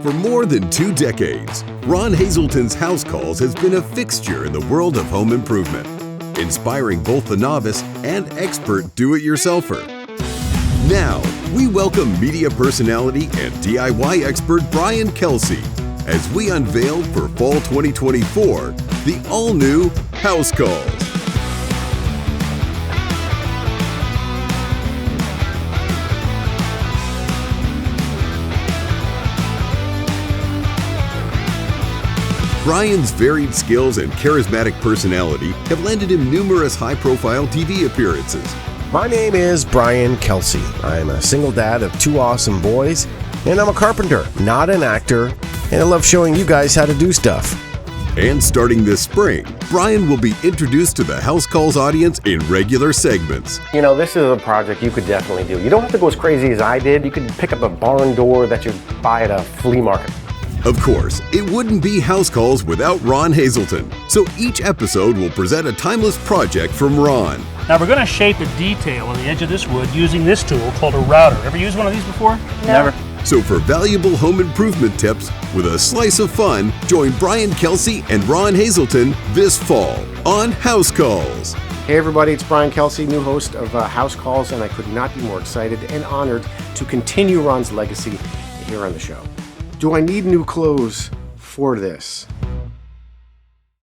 For more than 2 decades, Ron Hazelton's HouseCalls has been a fixture in the world of home improvement, inspiring both the novice and expert do-it-yourselfer. Now, we welcome media personality and DIY expert Brian Kelsey as we unveil for Fall 2024 the all-new HouseCalls. Brian's varied skills and charismatic personality have landed him numerous high-profile TV appearances. My name is Brian Kelsey. I'm a single dad of 2 awesome boys, and I'm a carpenter, not an actor, and I love showing you guys how to do stuff. And starting this spring, Brian will be introduced to the HouseCalls audience in regular segments. You know, this is a project you could definitely do. You don't have to go as crazy as I did. You could pick up a barn door that you buy at a flea market. Of course, it wouldn't be HouseCalls without Ron Hazelton, so each episode will present a timeless project from Ron. Now we're going to shape a detail on the edge of this wood using this tool called a router. Ever used one of these before? Never. So for valuable home improvement tips with a slice of fun, join Brian Kelsey and Ron Hazelton this fall on HouseCalls. Hey everybody, it's Brian Kelsey, new host of HouseCalls, and I could not be more excited and honored to continue Ron's legacy here on the show. Do I need new clothes for this?